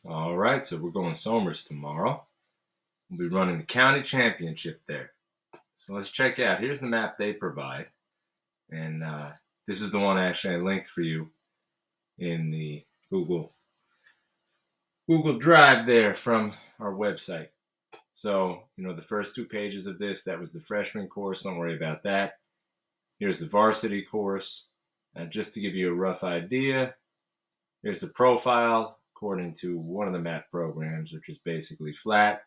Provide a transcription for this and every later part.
All right, so we're going Somers tomorrow. We'll be running the county championship there. So let's check out. Here's the map they provide. And this is the one actually I linked for you in the Google Drive there from our website. So, the first two pages of this, that was the freshman course. Don't worry about that. Here's the varsity course. And just to give you a rough idea, here's the profile according to one of the map programs, which is basically flat,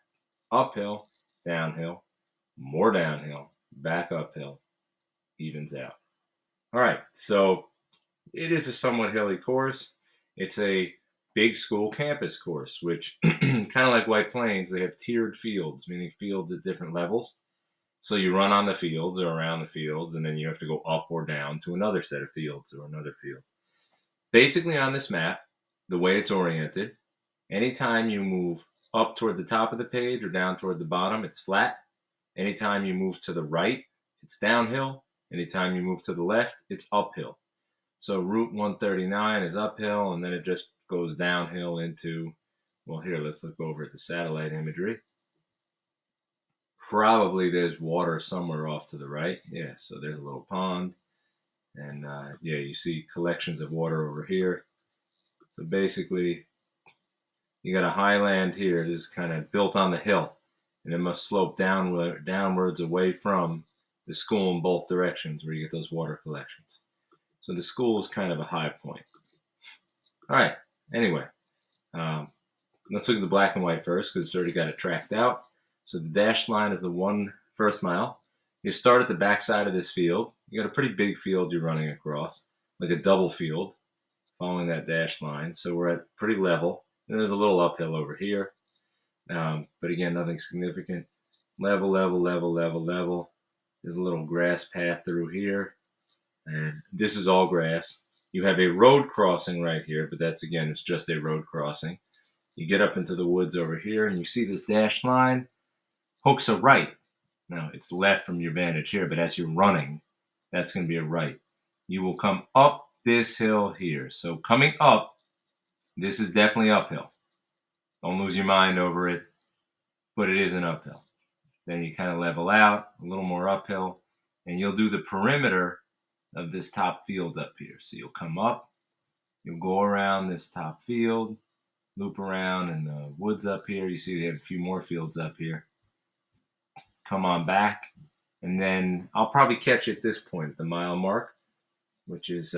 uphill, downhill, more downhill, back uphill, evens out. All right, so it is a somewhat hilly course. It's a big school campus course, which kind of like White Plains, they have tiered fields, meaning fields at different levels. So you run on the fields or around the fields, and then you have to go up or down to another set of fields or another field. Basically, on this map, the way it's oriented, anytime you move up toward the top of the page or down toward the bottom, it's flat. Anytime you move to the right, it's downhill. Anytime you move to the left, it's uphill. So Route 139 is uphill, and then it just goes downhill into, well, here, let's look over at the satellite imagery. Probably there's water somewhere off to the right. Yeah, so there's a little pond. And yeah, you see collections of water over here. So basically, you got a highland here. This is kind of built on the hill, and it must slope downwards away from the school in both directions where you get those water collections. So the school is kind of a high point. All right. Anyway, let's look at the black and white first because it's already got it tracked out. So the dashed line is the one first mile. You start at the back side of this field. You got a pretty big field you're running across, like a double field, following that dashed line. So we're at pretty level. And there's a little uphill over here. But again, nothing significant. Level, level, level, level, level. There's a little grass path through here. And this is all grass. You have a road crossing right here, but that's, again, it's just a road crossing. You get up into the woods over here, and you see this dashed line hooks a right. Now, it's left from your vantage here, but as you're running, that's going to be a right. You will come up this hill here. So coming up, this is definitely uphill. Don't lose your mind over it, but it is an uphill. Then you kind of level out, a little more uphill, and you'll do the perimeter of this top field up here. So you'll come up, you'll go around this top field, loop around in the woods up here. You see they have a few more fields up here. Come on back, and then I'll probably catch you at this point, the mile mark, which is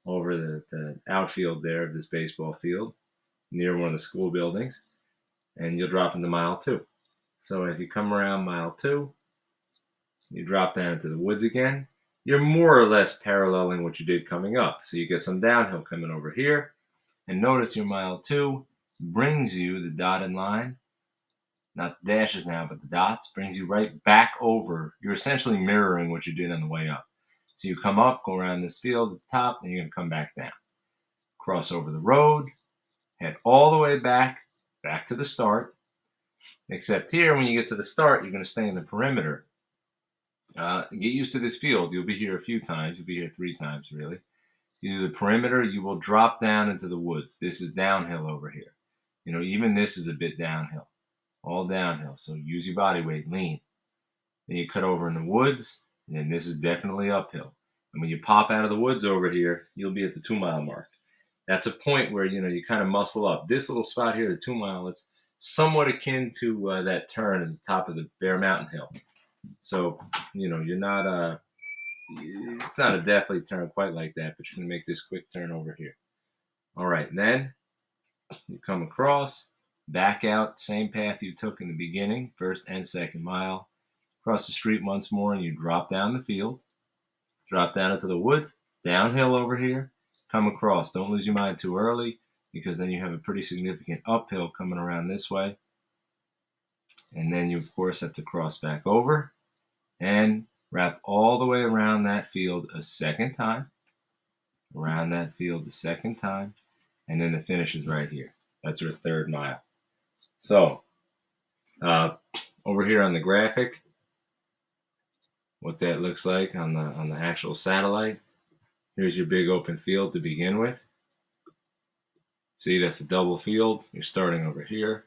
over the outfield there of this baseball field, near one of the school buildings, and you'll drop into mile 2. So as you come around mile 2, you drop down into the woods again. You're more or less paralleling what you did coming up. So you get some downhill coming over here, and notice your mile 2 brings you the dotted line, not the dashes now, but the dots, brings you right back over. You're essentially mirroring what you did on the way up. So you come up, go around this field at the top, and you're going to come back down. Cross over the road, head all the way back to the start. Except here, when you get to the start, you're going to stay in the perimeter. Get used to this field. You'll be here a few times. You'll be here 3 times, really. You do the perimeter, you will drop down into the woods. This is downhill over here. Even this is a bit downhill. All downhill. So use your body weight, lean. Then you cut over in the woods, and then this is definitely uphill. And when you pop out of the woods over here, you'll be at the 2-mile mark. That's a point where, you kind of muscle up. This little spot here, the 2-mile, it's somewhat akin to that turn at the top of the Bear Mountain Hill. So, you're not it's not a deathly turn quite like that, but you're going to make this quick turn over here. All right, then you come across, back out, same path you took in the beginning, first and second mile. Cross the street once more, and you drop down the field, drop down into the woods, downhill over here, come across. Don't lose your mind too early, because then you have a pretty significant uphill coming around this way. And then you, of course, have to cross back over and wrap all the way around that field a second time, around that field the second time, and then the finish is right here. That's your 3rd mile. So, over here on the graphic, what that looks like on the actual satellite. Here's your big open field to begin with. See, that's a double field. You're starting over here.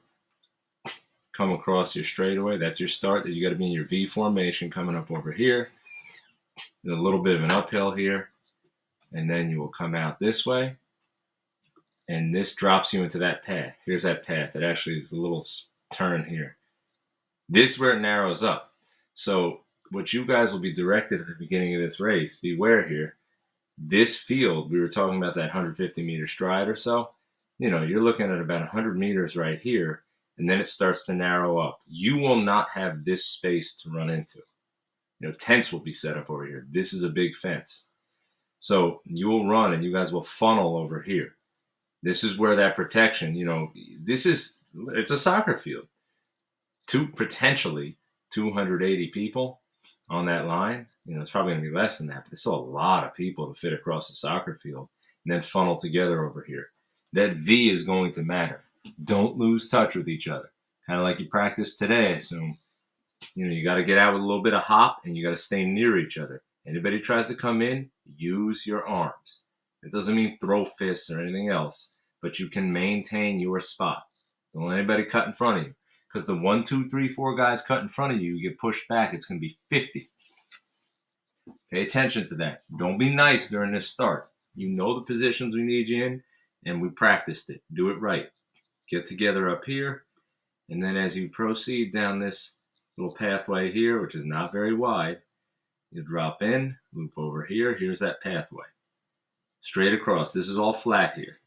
Come across your straightaway. That's your start. You got to be in your V formation coming up over here. There's a little bit of an uphill here. And then you will come out this way. And this drops you into that path. Here's that path. It actually is a little turn here. This is where it narrows up. So what you guys will be directed at the beginning of this race, beware here. This field, we were talking about that 150-meter stride or so. You're looking at about 100 meters right here, and then it starts to narrow up. You will not have this space to run into. Tents will be set up over here. This is a big fence. So you will run, and you guys will funnel over here. This is where that protection, it's a soccer field. Potentially 280 people on that line. It's probably going to be less than that, but it's still a lot of people to fit across the soccer field and then funnel together over here. That V is going to matter. Don't lose touch with each other. Kind of like you practiced today, I assume. You got to get out with a little bit of hop, and you got to stay near each other. Anybody tries to come in, use your arms. It doesn't mean throw fists or anything else, but you can maintain your spot. Don't let anybody cut in front of you. Because the 1, 2, 3, 4 guys cut in front of you, you get pushed back, it's going to be 50. Pay attention to that. Don't be nice during this start. You know the positions we need you in, and we practiced it. Do it right. Get together up here, and then as you proceed down this little pathway here, which is not very wide, you drop in, loop over here. Here's that pathway. Straight across. This is all flat here.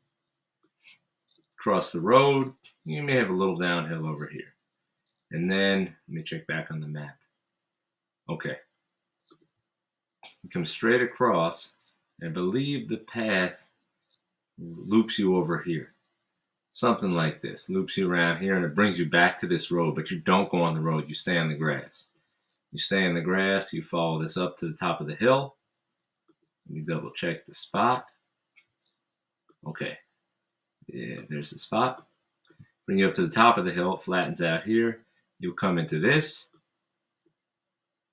Across the road, you may have a little downhill over here. And then, let me check back on the map. Okay. You come straight across, and I believe the path loops you over here. Something like this. Loops you around here, and it brings you back to this road, but you don't go on the road. You stay on the grass. You stay in the grass, you follow this up to the top of the hill. Let me double check the spot. Okay. Yeah, there's the spot. Bring you up to the top of the hill, it flattens out here. You'll come into this.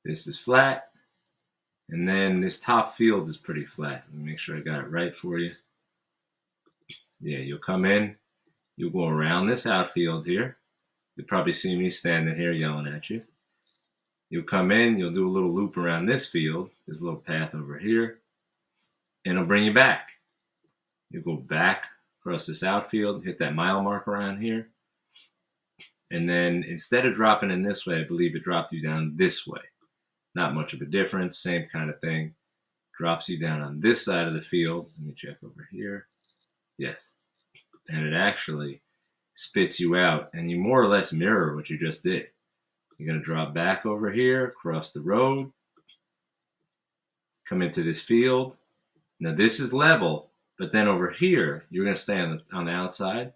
This is flat. And then this top field is pretty flat. Let me make sure I got it right for you. Yeah, you'll come in. You'll go around this outfield here. You'll probably see me standing here yelling at you. You'll come in. You'll do a little loop around this field. There's a little path over here. And it'll bring you back. You'll go back across this outfield, hit that mile mark around here. And then instead of dropping in this way, I believe it dropped you down this way. Not much of a difference, same kind of thing. Drops you down on this side of the field. Let me check over here. Yes. And it actually spits you out, and you more or less mirror what you just did. You're going to drop back over here, cross the road, come into this field. Now this is level, but then over here, you're going to stay on the outside.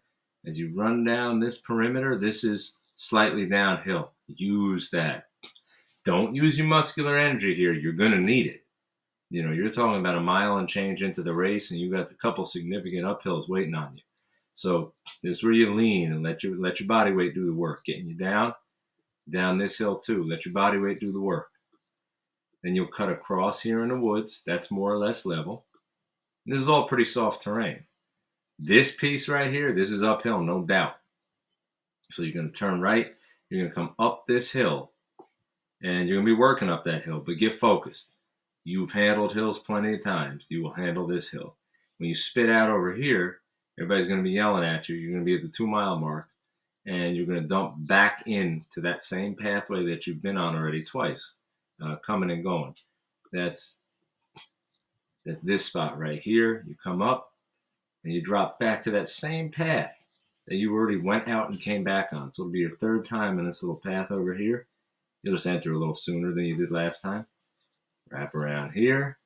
As you run down this perimeter, this is slightly downhill. Use that. Don't use your muscular energy here. You're going to need it. You're talking about a mile and change into the race, and you got a couple significant uphills waiting on you. So this is where you lean and let your body weight do the work, getting you down this hill too. Let your body weight do the work. Then you'll cut across here in the woods. That's more or less level. And this is all pretty soft terrain. This piece right here, this is uphill, no doubt. So you're going to turn right. You're going to come up this hill. And you're going to be working up that hill, but get focused. You've handled hills plenty of times. You will handle this hill. When you spit out over here, everybody's going to be yelling at you. You're going to be at the 2-mile mark, and you're going to dump back into that same pathway that you've been on already twice, coming and going. That's this spot right here. You come up, and you drop back to that same path that you already went out and came back on. So it'll be your third time in this little path over here. You'll just enter a little sooner than you did last time. Wrap around here.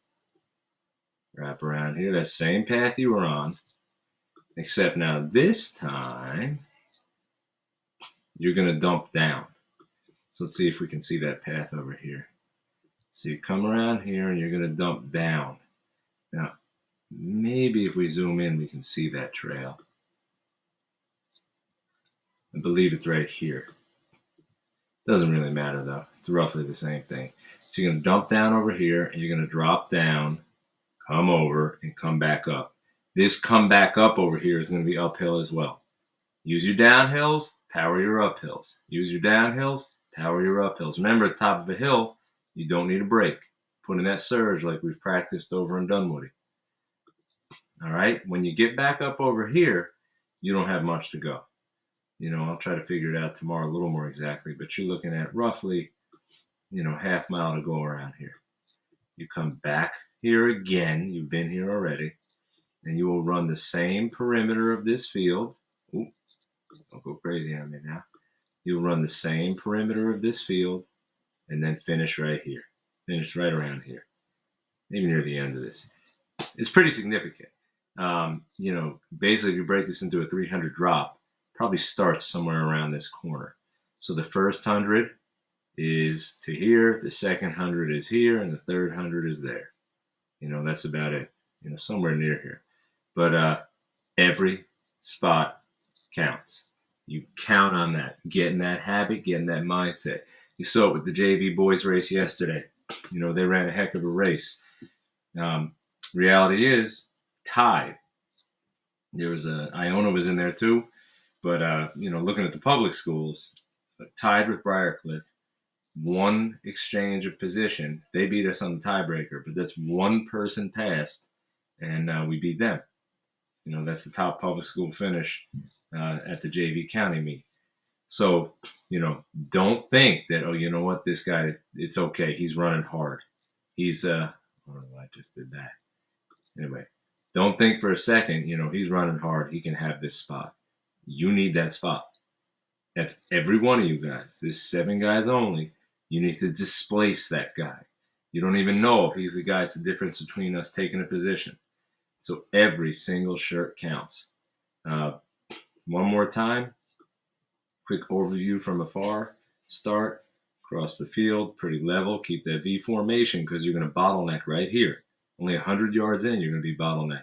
Wrap around here. That same path you were on. Except now this time, you're going to dump down. So let's see if we can see that path over here. So you come around here and you're going to dump down. Now, maybe if we zoom in, we can see that trail. I believe it's right here. Doesn't really matter though. It's roughly the same thing. So you're going to dump down over here and you're going to drop down, come over, and come back up. This come back up over here is going to be uphill as well. Use your downhills, power your uphills. Use your downhills, power your uphills. Remember, at the top of a hill, you don't need a brake. Put in that surge like we've practiced over in Dunwoody. All right, when you get back up over here, you don't have much to go. I'll try to figure it out tomorrow a little more exactly, but you're looking at roughly, half mile to go around here. You come back here again, you've been here already, and you will run the same perimeter of this field. Ooh, don't go crazy on me now. You'll run the same perimeter of this field and then finish right here. Finish right around here, maybe near the end of this. It's pretty significant. Basically, if you break this into a 300 drop, probably starts somewhere around this corner. So the first 100 is to here, the second 100 is here, and the third 100 is there. That's about it. Somewhere near here. But every spot counts. You count on that. Get in that habit, get in that mindset. You saw it with the JV boys race yesterday. They ran a heck of a race. Reality is, tied. There was Iona was in there too, but looking at the public schools, tied with Briarcliff, one exchange of position. They beat us on the tiebreaker, but that's one person passed, and we beat them. That's the top public school finish at the JV county meet. So, don't think that, oh, you know what, this guy, it's okay. He's running hard. He's, I don't know why I just did that. Anyway, don't think for a second, he's running hard. He can have this spot. You need that spot. That's every one of you guys. There's 7 guys only. You need to displace that guy. You don't even know if he's the guy. It's the difference between us taking a position. So every single shirt counts. One more time. Quick overview from afar. Start, cross the field, pretty level. Keep that V formation because you're going to bottleneck right here. Only 100 yards in, you're going to be bottlenecking.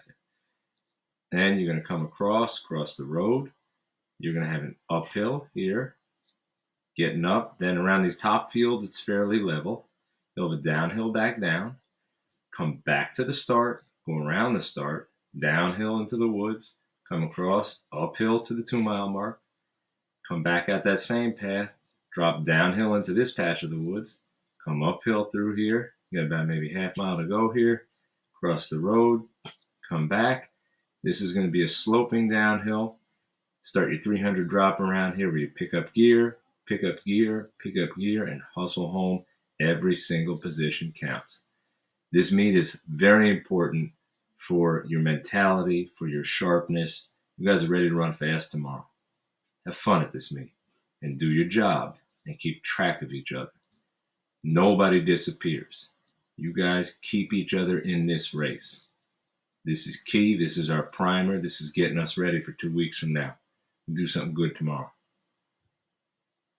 Then you're going to come across the road. You're going to have an uphill here, getting up. Then around these top fields, it's fairly level. You'll have a downhill back down. Come back to the start, go around the start, downhill into the woods, come across, uphill to the 2-mile mark, come back at that same path, drop downhill into this patch of the woods, come uphill through here. You got about maybe half mile to go here, cross the road, come back. This is going to be a sloping downhill. Start your 300 drop around here where you pick up gear, and hustle home. Every single position counts. This meet is very important for your mentality, for your sharpness. You guys are ready to run fast tomorrow. Have fun at this meet and do your job and keep track of each other. Nobody disappears. You guys keep each other in this race. This is key. This is our primer. This is getting us ready for 2 weeks from now. We'll do something good tomorrow.